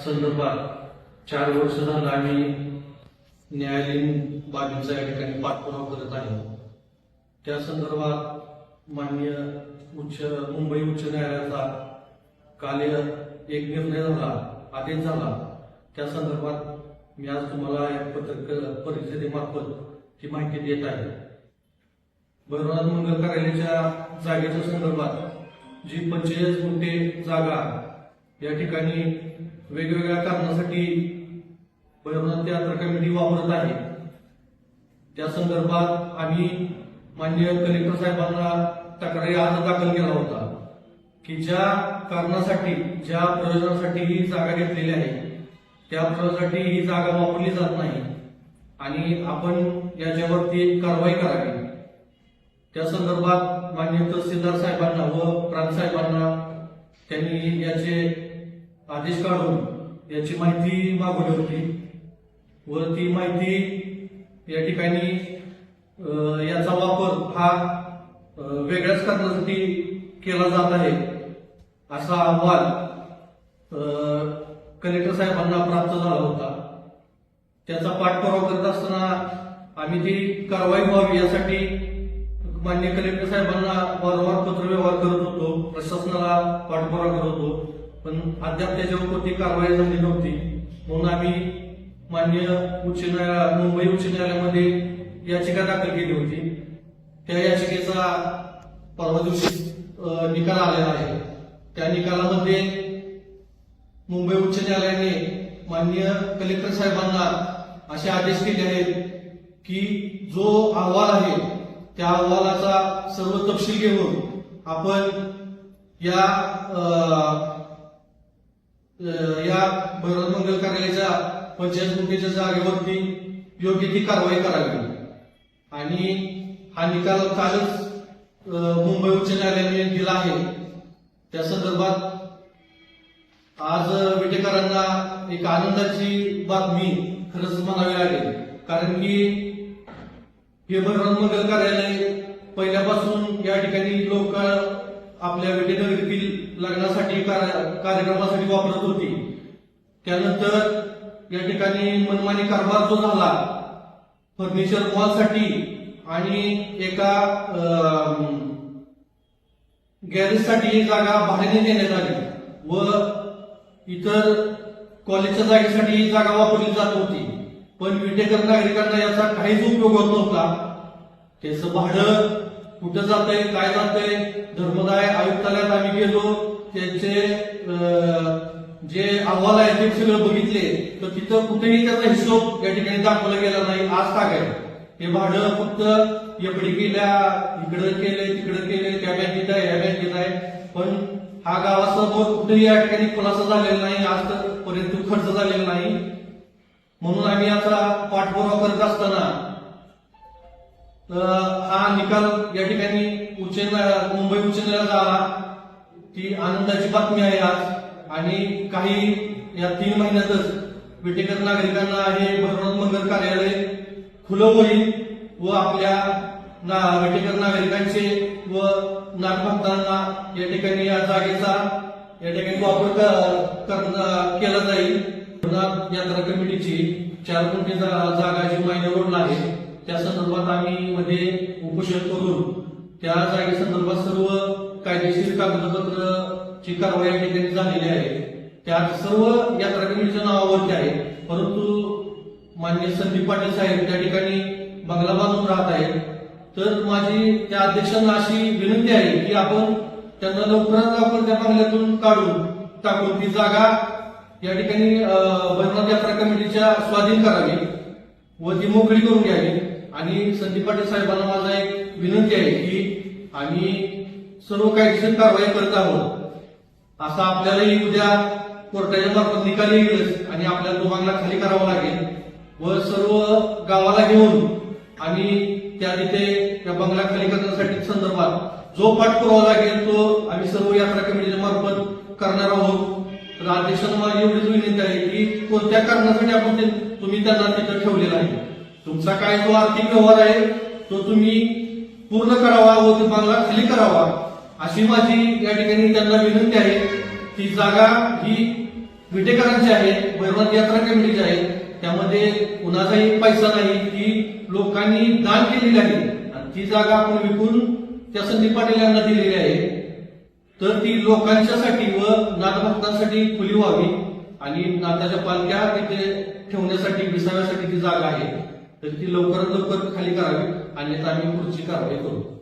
संदर्भात 4 वर्ष झालं आम्ही न्यायालयीन बाबींचा या ठिकाणी पाठपुरावा करत आहे। त्या संदर्भात माननीय मुंबई उच्च न्यायालयाचा काल एक निर्णय झाला, आदेश झाला। त्या संदर्भात मी आज तुम्हाला या पत्रकार परिषदेमार्फत ही माहिती देत आहे। भैरवनाथ मंगल कार्यालयाच्या जागेच्या संदर्भात जी 45 गुंठे जागा या ठिकाणी वेगवेगळ्या कारणासाठी भैरवनाथ यात्रा कमिटी वापरत आहे, त्या संदर्भात आम्ही माननीय कलेक्टर साहेबांना तक्रारी अर्ज दाखल केला होता की ज्या कारणासाठी ज्या प्रयोजनासाठी ही जागा घेतलेली आहे त्या प्रयोजनासाठी ही जागा वापरली जात नाही आणि आपण याच्यावरती कारवाई करावी। त्या संदर्भात माननीय तहसीलदार साहेबांना व प्रांत साहेबांना त्यांनी याचे आदेश काढून याची माहिती मागवली होती व ती माहिती या ठिकाणी याचा वापर हा वेगळ्याच कारणासाठी केला जात आहे असा अहवाल कलेक्टर साहेबांना प्राप्त झाला होता। त्याचा पाठपुरावा करत असताना आम्ही ती कारवाई व्हावी यासाठी माननीय कलेक्टर साहेबांना वारंवार पत्रव्यवहार करत होतो, प्रशासनाला पाठपुरावा करत होतो, पण अद्याप त्याच्यावर कोणती कारवाई झाली नव्हती। म्हणून आम्ही माननीय मुंबई उच्च न्यायालयामध्ये याचिका दाखल केली होती। त्या याचिकेचा परवा दिवशी निकाल आलेला आहे। त्या निकालामध्ये मुंबई उच्च न्यायालयाने माननीय कलेक्टर साहेबांना असे आदेश केले आहेत की जो अहवाल आहे त्या अहवालाचा सर्व तपशील घेऊन आपण या भैरवनाथ मंगल कार्यालयाच्या 45 गुंठेच्या जागेवरती योग्य ती कारवाई करावी आणि हा निकाल कालच मुंबई उच्च न्यायालयाने दिला आहे। त्या संदर्भात आज विटेकरांना एक आनंदाची बातमी खरंच म्हणावी लागेल, कारण की हे भैरवनाथ मंगल कार्यालय पहिल्यापासून या ठिकाणी लोक आपल्या विटेनगरीतील लग्नासाठी कार्यक्रमासाठी वापरत होती। त्यानंतर या ठिकाणी मनमानी कारभार जो झाला फर्निचर मॉलसाठी आणि एका गॅरेजसाठी ही जागा भाड्याने देण्यात आली व इतर कॉलेजच्या जागेसाठी ही जागा वापरली जात होती, पण विटेकर नागरिकांना याचा काहीच उपयोग होत नव्हता। त्याचं भाडं कुठं जातंय काय जातंय, धर्मदाय आयुक्तालयात आम्ही गेलो, त्यांचे जे अहवाल आहे ते सगळं बघितले तर तिथं कुठेही त्याचा हिशोब या ठिकाणी दाखवला गेला नाही। आज काय हे भाडं फक्त एफडी केल्या, इकडे केले तिकडे केले, त्या बँकेत आहे या बँकेत आहे, पण हा गावासमोर कुठेही या ठिकाणी खुलासा झालेला नाही, आजपर्यंत खर्च झालेला नाही। म्हणून आम्ही याचा पाठपुरावा करत असताना हा निकाल या ठिकाणी मुंबई उच्च न्यायालयात आला, ती आनंदाची बातमी आहे आज। आणि काही या 3 महिन्यातच विटेकर नागरिकांना हे भैरवनाथ मंगल कार्यालय खुलं होईल व आपल्या विटेकर नागरिकांचे व नागभक्तांना या ठिकाणी या जागेचा या ठिकाणी वापर केला जाईल। यात्रा कमिटीची 4 गुंठे जागा जी मायनर रोडला आहे त्या संदर्भात आम्ही मध्ये उपोषण करून त्या जागेसंदर्भात सर्व कायदेशीर कागदपत्राची कारवाई या ठिकाणी झालेली आहे। त्या सर्व यात्रा कमिटीच्या नावावरती आहे, परंतु माननीय संदीप पाटील साहेब त्या ठिकाणी बंगला बांधून राहत आहेत। तर माझी त्या अध्यक्षांना अशी विनंती आहे की आपण त्यांना लवकरात लवकर त्या बंगल्यातून काढून टाकून ती जागा या ठिकाणी भैरवनाथ यात्रा कमिटीच्या स्वाधीन करावी व ती मोकळी करून घ्यावी। आणि संदीप पाटील साहेबांना माझा एक विनंती आहे की आम्ही सर्व कायदेशीर कारवाई करत आहोत, असं आपल्यालाही उद्या कोर्टाच्या मार्फत निकाल येईलच आणि आपल्याला तो बंगला खाली करावा लागेल व सर्व गावाला घेऊन आम्ही त्या तिथे त्या बंगला खाली करण्यासाठी संदर्भात जो पाठपुरावा लागेल तो आम्ही सर्व यात्रा कमिटीच्या मार्फत करणार आहोत। तर अध्यक्षांना माझी एवढीच विनंती आहे की कोणत्या कारणासाठी आपण तुम्ही त्यांना तिथं ठेवलेला आहे, तुमचा काय जो आर्थिक व्यवहार आहे तो तुम्ही पूर्ण करावा व तो बंगला खाली करावा अशी माझी या ठिकाणी त्यांना विनंती आहे। ती जागा ही विटेकरांची आहे, भैरवनाथ यात्रा कमिटीची आहे. त्यामध्ये कुणाचाही पैसा नाही, ती लोकांनी दान केलेली आहे आणि ती जागा आपण विकून त्या संदीप पाटील यांना दिलेली आहे. तर ती लोकांच्यासाठी व नाथभक्तांसाठी खुली व्हावी आणि नाथाच्या पालख्या तिथे ठेवण्यासाठी विसाव्यासाठी ती जागा आहे. तर ती लवकरात लवकर खाली करावी, अन्यथा आम्ही पुढची कारवाई करू.